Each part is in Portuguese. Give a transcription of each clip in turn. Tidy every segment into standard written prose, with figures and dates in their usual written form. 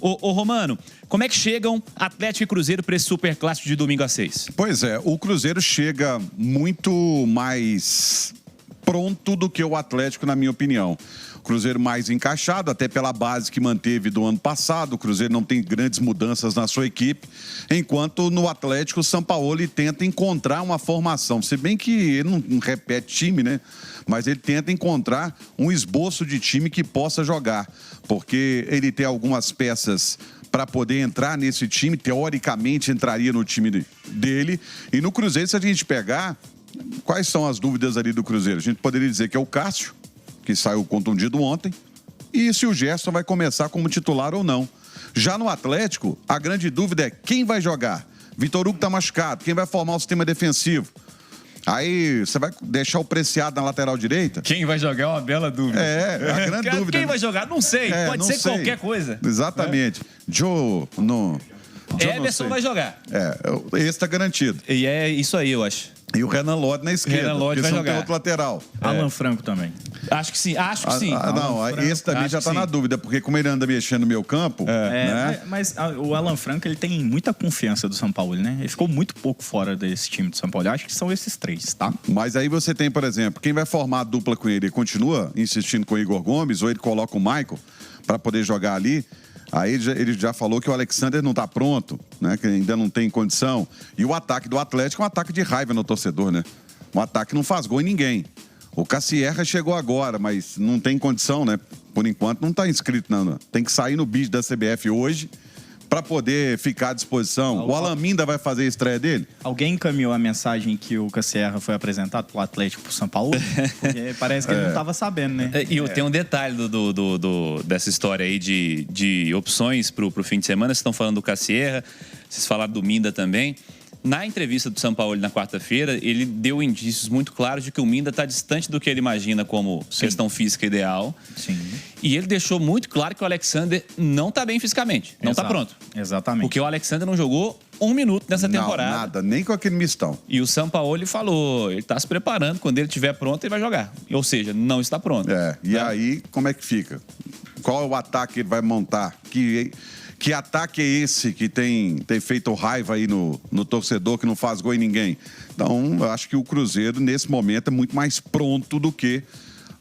Ô Romano, como é que chegam Atlético e Cruzeiro para esse Superclássico de domingo às 6? Pois é, o Cruzeiro chega muito mais pronto do que o Atlético, na minha opinião. O Cruzeiro mais encaixado, até pela base que manteve do ano passado. O Cruzeiro não tem grandes mudanças na sua equipe, enquanto no Atlético o Sampaoli tenta encontrar uma formação. Se bem que ele não repete time, né? Mas ele tenta encontrar um esboço de time que possa jogar, porque ele tem algumas peças para poder entrar nesse time, teoricamente entraria no time dele. E no Cruzeiro, se a gente pegar, quais são as dúvidas ali do Cruzeiro? A gente poderia dizer que é o Cássio, que saiu contundido ontem, e se o Gerson vai começar como titular ou não. Já no Atlético, a grande dúvida é quem vai jogar. Vitor Hugo está machucado, quem vai formar o sistema defensivo? Aí você vai deixar o Preciado na lateral direita? Quem vai jogar é uma bela dúvida. É a grande dúvida. Quem vai jogar? Não sei. Pode ser qualquer coisa. Exatamente. Emerson vai jogar. Esse está garantido. E é isso aí, eu acho. E o Renan Lodge na esquerda. Renan Lodge vai jogar. Tem outro lateral. Alan Franco também. Acho que sim. Esse também já está na dúvida, porque como ele anda mexendo no meio campo... né? Mas o Alan Franco, ele tem muita confiança do São Paulo, né? Ele ficou muito pouco fora desse time do São Paulo. Eu acho que são esses três, tá? Mas aí você tem, por exemplo, quem vai formar a dupla com ele continua insistindo com o Igor Gomes, ou ele coloca o Michael para poder jogar ali. Aí ele já falou que o Alexander não está pronto, né? Que ainda não tem condição. E o ataque do Atlético é um ataque de raiva no torcedor, né? Um ataque que não faz gol em ninguém. O Cassierra chegou agora, mas não tem condição, né? Por enquanto não está inscrito, não. Tem que sair no bid da CBF hoje para poder ficar à disposição. O Alaminda vai fazer a estreia dele? Alguém encaminhou a mensagem que o Cassierra foi apresentado pro Atlético pro São Paulo? Porque parece que ele não estava sabendo, né? E tem um detalhe dessa história aí de opções pro fim de semana. Vocês estão falando do Cassierra, vocês falaram do Minda também. Na entrevista do São Paulo na quarta-feira, ele deu indícios muito claros de que o Minda está distante do que ele imagina como questão física ideal. Sim. E ele deixou muito claro que o Alexander não está bem fisicamente, não está pronto. Exatamente. Porque o Alexander não jogou 1 minuto nessa temporada. Não, nada, nem com aquele mistão. E o Sampaoli falou, ele está se preparando, quando ele estiver pronto, ele vai jogar. Ou seja, não está pronto. E aí, como é que fica? Qual é o ataque que ele vai montar? Que ataque é esse que tem feito raiva aí no torcedor, que não faz gol em ninguém? Então, eu acho que o Cruzeiro, nesse momento, é muito mais pronto do que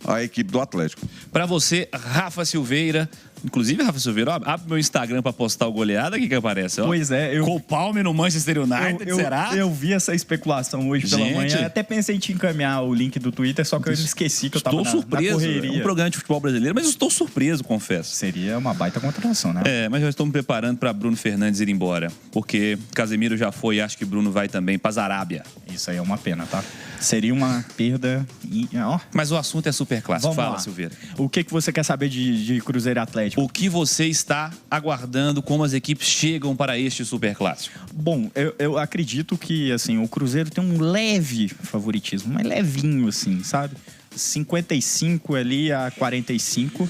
a equipe do Atlético. Para você, Rafa Silveira. Inclusive, Rafa Silveira, abre meu Instagram para postar o goleada aqui que aparece. Ó. Pois é. Cole Palmer no Manchester United, será? Eu vi essa especulação hoje pela manhã. Até pensei em te encaminhar o link do Twitter, só que eu esqueci que eu estava na correria. É um programa de futebol brasileiro, mas eu estou surpreso, confesso. Seria uma baita contratação, né? Mas eu estou me preparando para Bruno Fernandes ir embora. Porque Casemiro já foi e acho que Bruno vai também para a Arábia. Isso aí é uma pena, tá? Seria uma perda... Mas o assunto é Superclássico. Vamos Fala, lá. Silveira. O que você quer saber de Cruzeiro e Atlético? O que você está aguardando, como as equipes chegam para este Superclássico? Bom, eu acredito que assim, o Cruzeiro tem um leve favoritismo, mas levinho, assim, sabe? 55 ali a 45.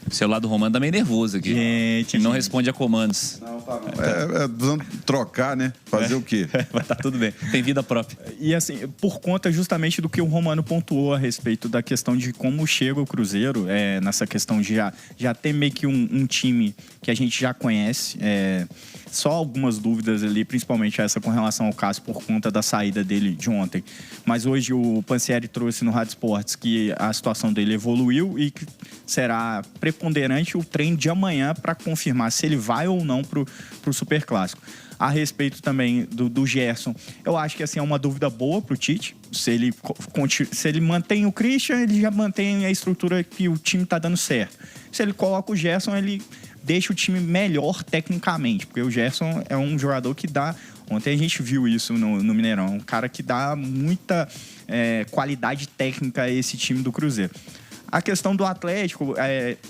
O celular do Romano tá meio nervoso aqui. Gente, não responde a comandos. Não, tá não. Precisando trocar, né? Fazer o quê? Mas tá tudo bem. Tem vida própria. E assim, por conta justamente do que o Romano pontuou a respeito da questão de como chega o Cruzeiro, nessa questão de já ter meio que um time que a gente já conhece. Só algumas dúvidas ali, principalmente essa com relação ao Cássio, por conta da saída dele de ontem. Mas hoje o Pansieri trouxe no Rádio Esportes que a situação dele evoluiu e que será preponderante o treino de amanhã para confirmar se ele vai ou não para o Superclássico. A respeito também do Gerson, eu acho que assim, é uma dúvida boa para o Tite. Se ele mantém o Christian, ele já mantém a estrutura que o time está dando certo. Se ele coloca o Gerson, ele deixa o time melhor tecnicamente, porque o Gerson é um jogador que dá... Ontem a gente viu isso no Mineirão, um cara que dá muita qualidade técnica a esse time do Cruzeiro. A questão do Atlético,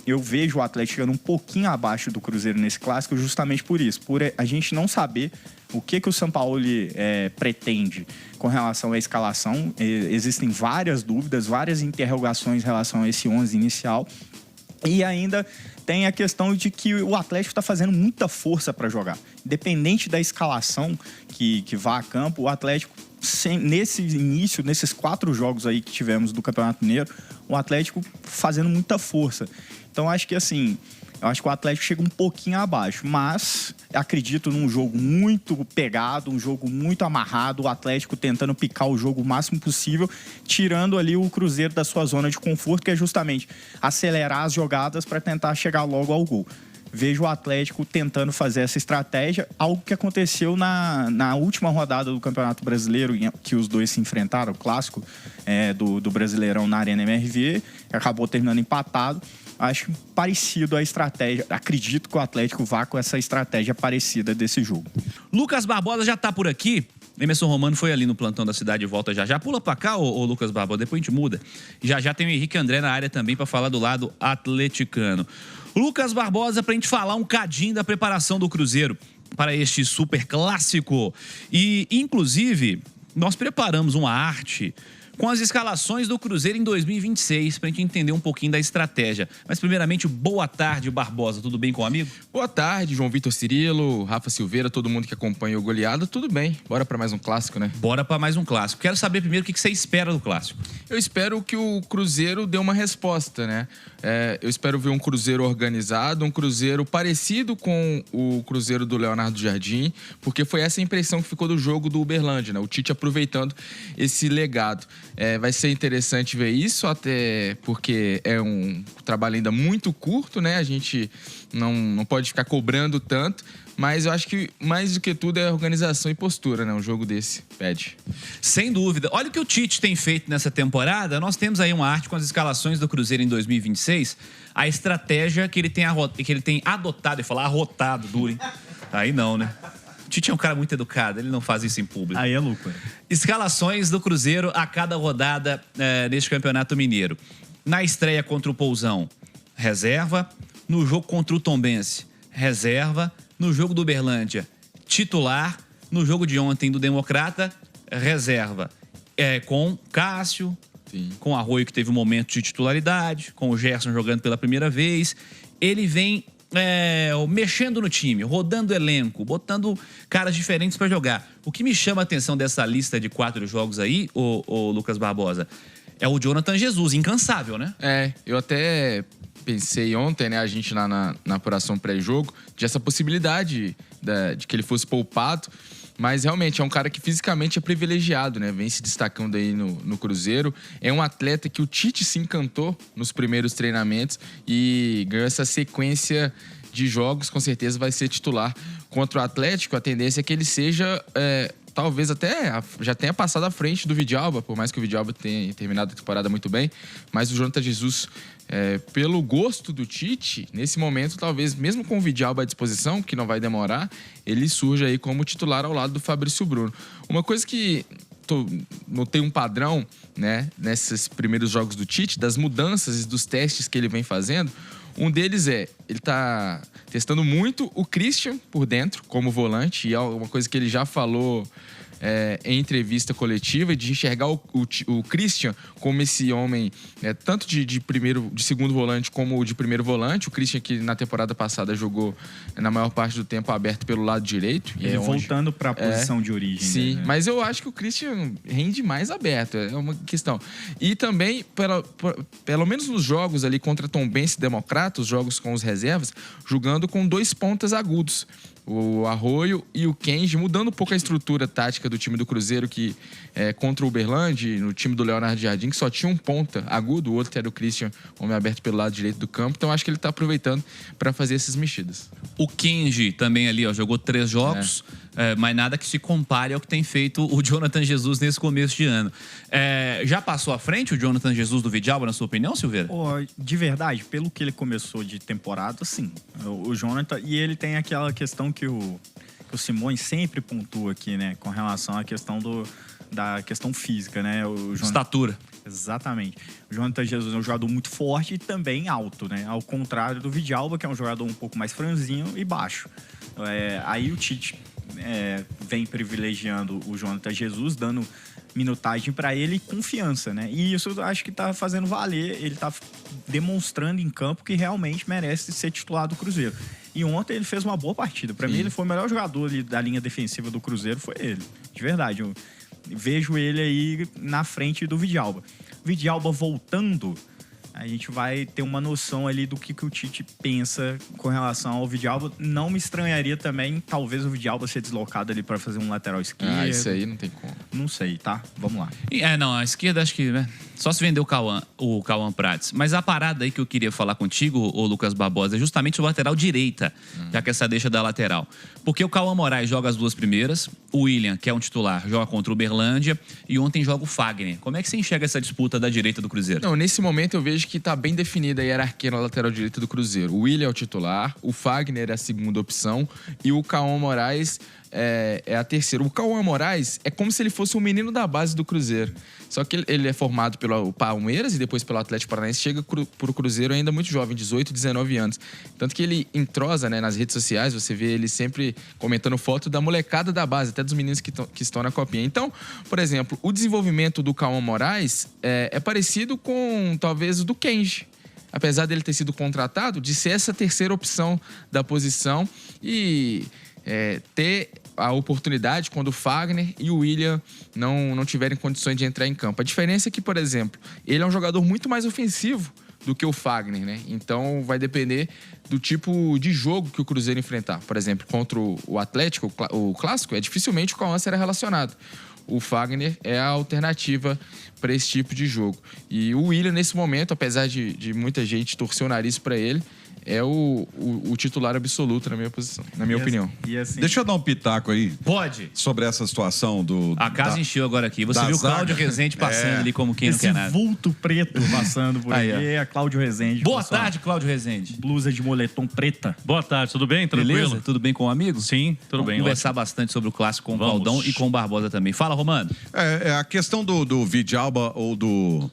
eu vejo o Atlético chegando um pouquinho abaixo do Cruzeiro nesse clássico justamente por isso, por a gente não saber o que o Sampaoli pretende com relação à escalação. Existem várias dúvidas, várias interrogações em relação a esse 11 inicial. E ainda tem a questão de que o Atlético está fazendo muita força para jogar. Independente da escalação que vá a campo, o Atlético, nesse início, nesses 4 jogos aí que tivemos do Campeonato Mineiro, o Atlético fazendo muita força. Então, acho que assim, Eu acho que o Atlético chega um pouquinho abaixo, mas acredito num jogo muito pegado, um jogo muito amarrado, o Atlético tentando picar o jogo o máximo possível, tirando ali o Cruzeiro da sua zona de conforto, que é justamente acelerar as jogadas para tentar chegar logo ao gol. Vejo o Atlético tentando fazer essa estratégia, algo que aconteceu na última rodada do Campeonato Brasileiro, que os dois se enfrentaram, o clássico do Brasileirão na Arena MRV, acabou terminando empatado. Acho parecido a estratégia. Acredito que o Atlético vá com essa estratégia parecida desse jogo. Lucas Barbosa já tá por aqui. Emerson Romano foi ali no plantão da Cidade e volta já. Já pula pra cá, ô Lucas Barbosa, depois a gente muda. Já tem o Henrique André na área também para falar do lado atleticano. Lucas Barbosa, pra gente falar um cadinho da preparação do Cruzeiro para este super clássico. E, inclusive, nós preparamos uma arte com as escalações do Cruzeiro em 2026, pra gente entender um pouquinho da estratégia. Mas, primeiramente, boa tarde, Barbosa. Tudo bem com o amigo? Boa tarde, João Vitor Cirilo, Rafa Silveira, todo mundo que acompanha o Goleado. Tudo bem, bora pra mais um clássico, né? Bora pra mais um clássico. Quero saber primeiro o que você espera do clássico. Eu espero que o Cruzeiro dê uma resposta, né? Eu espero ver um Cruzeiro organizado, um Cruzeiro parecido com o Cruzeiro do Leonardo Jardim, porque foi essa a impressão que ficou do jogo do Uberlândia, né? O Tite aproveitando esse legado. Vai ser interessante ver isso, até porque é um trabalho ainda muito curto, né? A gente não pode ficar cobrando tanto, mas eu acho que mais do que tudo é organização e postura, né? Um jogo desse pede. Sem dúvida. Olha o que o Tite tem feito nessa temporada. Nós temos aí uma arte com as escalações do Cruzeiro em 2026. A estratégia que ele tem adotado, e falar arrotado, duro, hein? Aí não, né? O Tite é um cara muito educado, ele não faz isso em público. Aí é loucura. Escalações do Cruzeiro a cada rodada neste Campeonato Mineiro. Na estreia contra o Pousão, reserva. No jogo contra o Tombense, reserva. No jogo do Uberlândia, titular. No jogo de ontem do Democrata, reserva. Com Cássio, sim, com Arroio, que teve um momento de titularidade, com o Gerson jogando pela primeira vez. Ele vem mexendo no time, rodando o elenco, botando caras diferentes para jogar. O que me chama a atenção dessa lista de 4 jogos aí, o Lucas Barbosa, é o Jonathan Jesus, incansável, né? Eu até pensei ontem, né, a gente lá na apuração pré-jogo, de essa possibilidade de que ele fosse poupado, mas realmente é um cara que fisicamente é privilegiado, né? Vem se destacando aí no Cruzeiro. É um atleta que o Tite se encantou nos primeiros treinamentos e ganhou essa sequência de jogos, com certeza vai ser titular contra o Atlético. A tendência é que ele seja, talvez até já tenha passado à frente do Vidalba, por mais que o Vidalba tenha terminado a temporada muito bem, mas o Jonathan Jesus, pelo gosto do Tite, nesse momento, talvez, mesmo com o Vidalba à disposição, que não vai demorar, ele surge aí como titular ao lado do Fabrício Bruno. Uma coisa que notei um padrão, né, nesses primeiros jogos do Tite, das mudanças e dos testes que ele vem fazendo. Um deles ele tá testando muito o Christian por dentro, como volante, e é uma coisa que ele já falou em entrevista coletiva, de enxergar o Christian como esse homem, tanto de segundo volante como de primeiro volante. O Christian, que na temporada passada jogou na maior parte do tempo aberto pelo lado direito. Ele voltando para a posição de origem. Sim, né? Mas eu acho que o Christian rende mais aberto, é uma questão. E também, pelo menos nos jogos ali contra Tombense e Democrata, os jogos com os reservas, jogando com 2 pontas agudos. O Arroio e o Kenji, mudando um pouco a estrutura tática do time do Cruzeiro, que contra o Uberlândia, no time do Leonardo Jardim, que só tinha um ponta agudo, o outro era o Christian, homem aberto pelo lado direito do campo. Então acho que ele está aproveitando para fazer essas mexidas. O Kenji também ali, jogou 3 jogos, mas nada que se compare ao que tem feito o Jonathan Jesus nesse começo de ano. Já passou à frente o Jonathan Jesus do Vidalba, na sua opinião, Silveira? De verdade, pelo que ele começou de temporada, sim. O Jonathan, e ele tem aquela questão que o Simões sempre pontua aqui, né, com relação à questão da questão física, né? Estatura. Exatamente. O Jonathan Jesus é um jogador muito forte e também alto, né? Ao contrário do Vidalba, que é um jogador um pouco mais franzinho e baixo. Aí o Tite vem privilegiando o Jonathan Jesus, dando minutagem para ele e confiança, né? E isso eu acho que tá fazendo valer, ele tá demonstrando em campo que realmente merece ser titular do Cruzeiro. E ontem ele fez uma boa partida. Para mim, ele foi o melhor jogador ali da linha defensiva do Cruzeiro, foi ele. De verdade, eu vejo ele aí na frente do Vidalba. Vidalba voltando, a gente vai ter uma noção ali do que o Tite pensa com relação ao Vidalba. Não me estranharia também, talvez o Vidalba ser deslocado ali para fazer um lateral esquerdo. Ah, isso aí não tem como. Não sei, tá? Vamos lá. Não, a esquerda acho que, né? Só se vender o Cauã Prates. Mas a parada aí que eu queria falar contigo, ô Lucas Barbosa, é justamente o lateral direita, já que essa deixa da lateral. Porque o Cauã Moraes joga as duas primeiras, o William, que é um titular, joga contra o Uberlândia e ontem joga o Fagner. Como é que você enxerga essa disputa da direita do Cruzeiro? Não, nesse momento eu vejo que tá bem definida a hierarquia na lateral direita do Cruzeiro. O William é o titular, o Fagner é a segunda opção e o Cauã Moraes é a terceira. O Cauã Moraes é como se ele fosse um menino da base do Cruzeiro. Só que ele é formado pelo Palmeiras e depois pelo Atlético Paranaense. Chega pro Cruzeiro ainda muito jovem, 18, 19 anos. Tanto que ele entrosa, né, nas redes sociais, você vê ele sempre comentando foto da molecada da base, até dos meninos que estão na copinha. Então, por exemplo, o desenvolvimento do Cauã Moraes é parecido com, talvez, o do Kenji. Apesar dele ter sido contratado, de ser essa terceira opção da posição e ter a oportunidade quando o Fagner e o William não tiverem condições de entrar em campo. A diferença é que, por exemplo, ele é um jogador muito mais ofensivo do que o Fagner, né? Então vai depender do tipo de jogo que o Cruzeiro enfrentar. Por exemplo, contra o Atlético, o Clássico, dificilmente o Cauã será relacionado. O Fagner é a alternativa para esse tipo de jogo. E o William, nesse momento, apesar de muita gente torcer o nariz para ele, é o titular absoluto na minha posição, na minha opinião. Assim, Deixa eu dar um pitaco aí. Pode. Sobre essa situação do... A casa encheu agora aqui. Você viu o Cláudio Rezende passando ali como quem não quer nada. Esse vulto preto passando por aí. É Cláudio Rezende. Boa tarde, Cláudio Rezende. Blusa de moletom preta. Boa tarde, tudo bem? Tranquilo? Beleza? Tudo bem com o amigo? Sim, tudo bem. Vamos conversar bastante sobre o clássico com o Claudão e com o Barbosa também. Fala, Romano. A questão do Vidalba ou do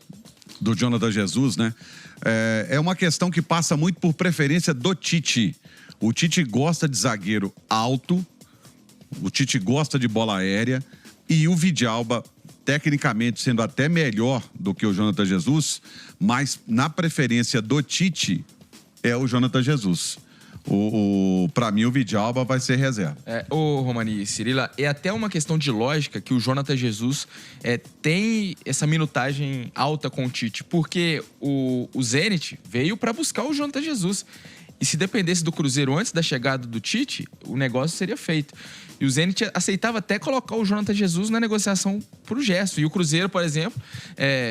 Jonathan Jesus, né? É uma questão que passa muito por preferência do Tite. O Tite gosta de zagueiro alto, o Tite gosta de bola aérea e o Vidalba, tecnicamente, sendo até melhor do que o Jonathan Jesus, mas na preferência do Tite é o Jonathan Jesus. Para mim, o Vidalba vai ser reserva. Romani e Cirila, é até uma questão de lógica que o Jonathan Jesus tem essa minutagem alta com o Tite, porque o Zenit veio para buscar o Jonathan Jesus. E se dependesse do Cruzeiro antes da chegada do Tite, o negócio seria feito. E o Zenit aceitava até colocar o Jonathan Jesus na negociação pro Gerson. E o Cruzeiro, por exemplo,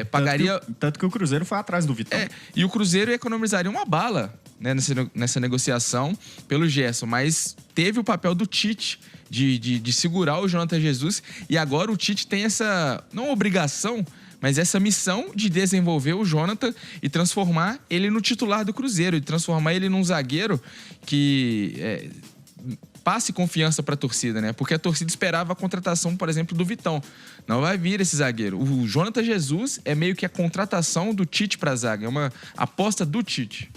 pagaria... Tanto que o Cruzeiro foi atrás do Vitão. E o Cruzeiro economizaria uma bala, né, nessa negociação pelo Gerson. Mas teve o papel do Tite de segurar o Jonathan Jesus. E agora o Tite tem essa, não obrigação, mas essa missão de desenvolver o Jonathan e transformar ele no titular do Cruzeiro, e transformar ele num zagueiro que passe confiança para a torcida, né? Porque a torcida esperava a contratação, por exemplo, do Vitão. Não vai vir esse zagueiro. O Jonathan Jesus é meio que a contratação do Tite para a zaga, é uma aposta do Tite.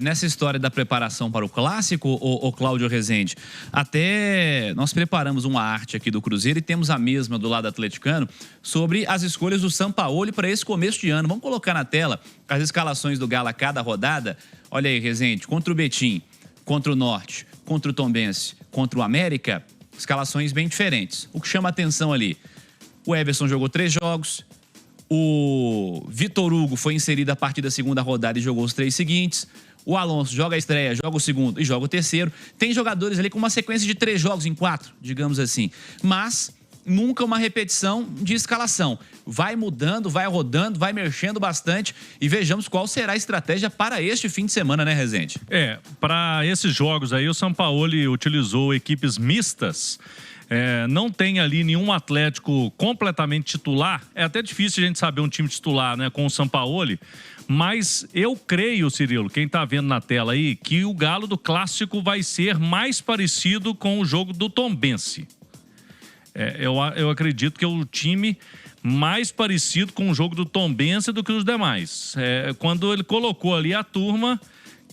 Nessa história da preparação para o Clássico, o Cláudio Rezende, até nós preparamos uma arte aqui do Cruzeiro e temos a mesma do lado atleticano sobre as escolhas do Sampaoli para esse começo de ano. Vamos colocar na tela as escalações do Galo a cada rodada. Olha aí, Rezende, contra o Betim, contra o Norte, contra o Tombense, contra o América, escalações bem diferentes. O que chama a atenção ali, o Everson jogou 3 jogos, o Vitor Hugo foi inserido a partir da segunda rodada e jogou os 3 seguintes. O Alonso joga a estreia, joga o segundo e joga o terceiro. Tem jogadores ali com uma sequência de 3 jogos em 4, digamos assim. Mas nunca uma repetição de escalação. Vai mudando, vai rodando, vai mexendo bastante e vejamos qual será a estratégia para este fim de semana, né, Rezende? Para esses jogos aí, o Sampaoli utilizou equipes mistas. Não tem ali nenhum Atlético completamente titular. É até difícil a gente saber um time titular, né, com o Sampaoli. Mas eu creio, Cirilo, quem tá vendo na tela aí, que o Galo do Clássico vai ser mais parecido com o jogo do Tombense. Eu acredito que é o time mais parecido com o jogo do Tombense do que os demais. Quando ele colocou ali a turma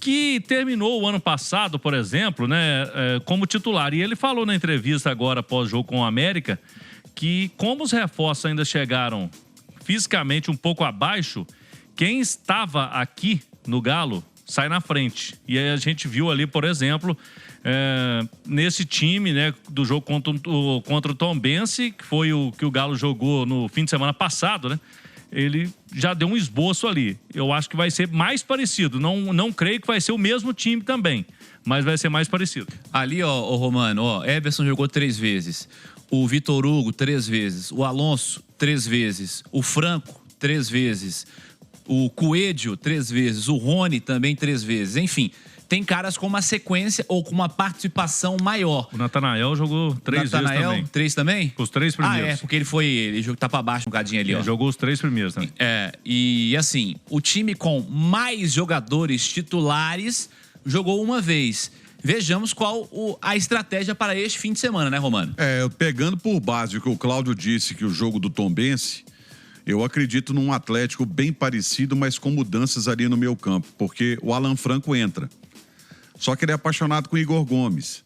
que terminou o ano passado, por exemplo, né, como titular. E ele falou na entrevista agora, pós-jogo com o América, que como os reforços ainda chegaram fisicamente um pouco abaixo, quem estava aqui no Galo sai na frente. E aí a gente viu ali, por exemplo, nesse time, né, do jogo contra o Tombense, que foi o que o Galo jogou no fim de semana passado, né? ele já deu um esboço ali. Eu acho que vai ser mais parecido. Não creio que vai ser o mesmo time também, mas vai ser mais parecido. Ali, ó, Romano, ó, Everson jogou 3 vezes. O Vitor Hugo, 3 vezes. O Alonso, 3 vezes. O Franco, 3 vezes. O Coelho, 3 vezes. O Rony, também 3 vezes. Enfim, tem caras com uma sequência ou com uma participação maior. O Natanael jogou 3 vezes também. 3 também? Os 3 primeiros. Ah, é, porque ele tá pra baixo um bocadinho ali, ó. Jogou os 3 primeiros também. É, e assim, o time com mais jogadores titulares jogou uma vez. Vejamos qual a estratégia para este fim de semana, né, Romano? Pegando por base o que o Cláudio disse, que o jogo do Tombense, eu acredito num Atlético bem parecido, mas com mudanças ali no meio campo, porque o Alan Franco entra. Só que ele é apaixonado com o Igor Gomes.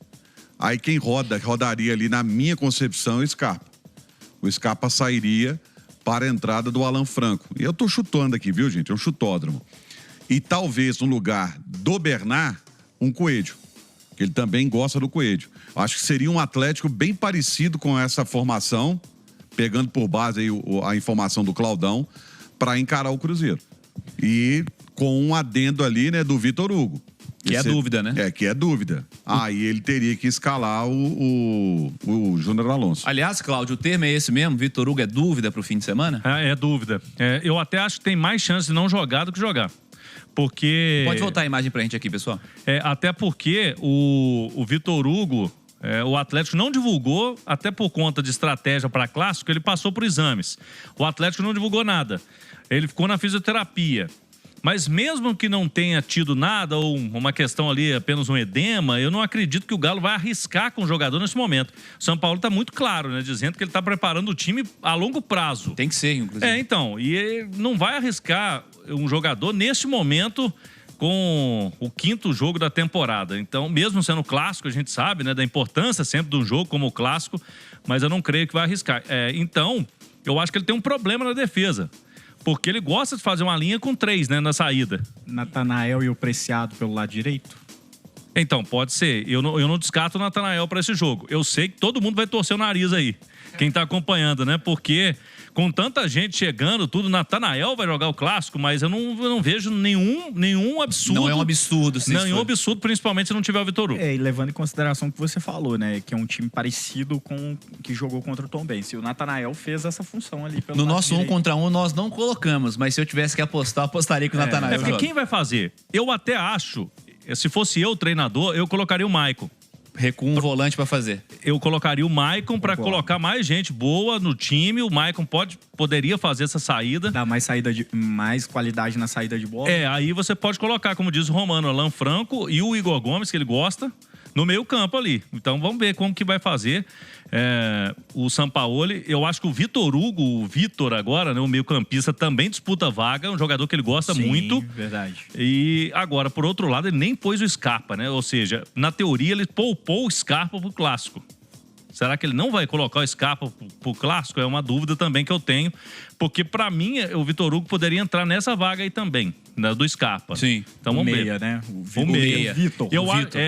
Aí quem rodaria ali, na minha concepção, é o Scarpa. O Scarpa sairia para a entrada do Alan Franco. E eu tô chutando aqui, viu, gente? É um chutódromo. E talvez, no lugar do Bernard, um Coelho. Que ele também gosta do Coelho. Acho que seria um Atlético bem parecido com essa formação, pegando por base aí a informação do Claudão, para encarar o Cruzeiro. E com um adendo ali, né, do Vitor Hugo. Que é dúvida, né? Que é dúvida. Aí ele teria que escalar o Júnior Alonso. Aliás, Cláudio, o termo é esse mesmo? Vitor Hugo é dúvida pro fim de semana? É dúvida. Eu até acho que tem mais chance de não jogar do que jogar. Porque... Pode voltar a imagem pra gente aqui, pessoal. Até porque o Vitor Hugo, o Atlético não divulgou, até por conta de estratégia para clássico, ele passou por exames. O Atlético não divulgou nada. Ele ficou na fisioterapia. Mas mesmo que não tenha tido nada, ou uma questão ali, apenas um edema, eu não acredito que o Galo vai arriscar com o jogador nesse momento. O São Paulo está muito claro, né? Dizendo que ele está preparando o time a longo prazo. Tem que ser, inclusive. Então. E ele não vai arriscar um jogador neste momento com o 5º jogo da temporada. Então, mesmo sendo clássico, a gente sabe, né? Da importância sempre de um jogo como o clássico, mas eu não creio que vai arriscar. Então, eu acho que ele tem um problema na defesa. Porque ele gosta de fazer uma linha com 3, né, na saída. Natanael e o Preciado pelo lado direito? Então, pode ser. Eu não descarto o Natanael para esse jogo. Eu sei que todo mundo vai torcer o nariz aí. Quem tá acompanhando, né? Porque com tanta gente chegando, tudo, Natanael vai jogar o clássico, mas eu não vejo nenhum absurdo. Não é um absurdo, sim. Nenhum absurdo, principalmente se não tiver o Vitor Hugo. E levando em consideração o que você falou, né? Que é um time parecido com o que jogou contra o Tombense. O Natanael fez essa função ali pelo No lado nosso direito. 1 contra 1, nós não colocamos, mas se eu tivesse que apostar, eu apostaria que o Natanael Porque joga. quem vai fazer? Eu até acho, se fosse eu o treinador, eu colocaria o Maicon. Recua um volante para fazer. Eu colocaria o Maicon para colocar mais gente boa no time. O Maicon poderia fazer essa saída. Dá mais qualidade na saída de bola. Aí você pode colocar, como diz o Romano, Alan Franco e o Igor Gomes, que ele gosta, no meio campo ali. Então vamos ver como que vai fazer o Sampaoli. Eu acho que o Vitor Hugo, o Vitor agora, né, o meio campista, também disputa vaga, um jogador que ele gosta muito. Verdade. E agora, por outro lado, ele nem pôs o Scarpa, né? Ou seja, na teoria ele poupou o Scarpa pro clássico. Será que ele não vai colocar o Scarpa pro clássico? É uma dúvida também que eu tenho. Porque, pra mim, o Vitor Hugo poderia entrar nessa vaga aí também, né, do Scarpa. Sim. Então vamos meia, ver. né? O meia. Vitor.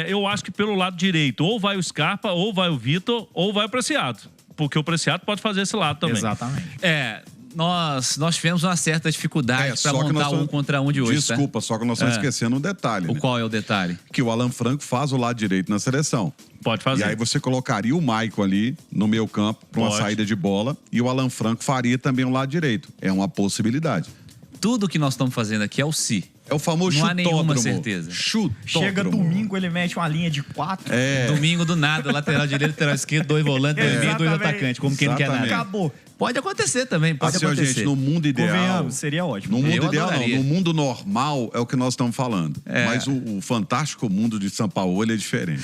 Eu acho que pelo lado direito, ou vai o Scarpa, ou vai o Vitor, ou vai o Preciado. Porque o Preciado pode fazer esse lado também. Exatamente. Nós tivemos uma certa dificuldade para montar o 1 contra 1 de hoje. Desculpa, só que nós estamos esquecendo um detalhe. O né? qual é o detalhe? Que o Alan Franco faz o lado direito na seleção. Pode fazer. E aí você colocaria o Maicon ali no meio campo para uma saída de bola e o Alan Franco faria também o lado direito. É uma possibilidade. Tudo que nós estamos fazendo aqui é o si. É o famoso Não há chutódromo. nenhuma certeza. Chutódromo. Chega domingo, ele mete uma linha de 4. Domingo do nada, lateral direito, lateral esquerdo, 2 volantes, 2 meios, 2 atacantes, como quem não quer nada. Acabou. Pode acontecer também, pode Assim, ó, acontecer. gente, no mundo ideal... Convenhamos, seria ótimo. No mundo Eu ideal, adoraria. não. No mundo normal é o que nós estamos falando. Mas o fantástico mundo de São Paulo é diferente.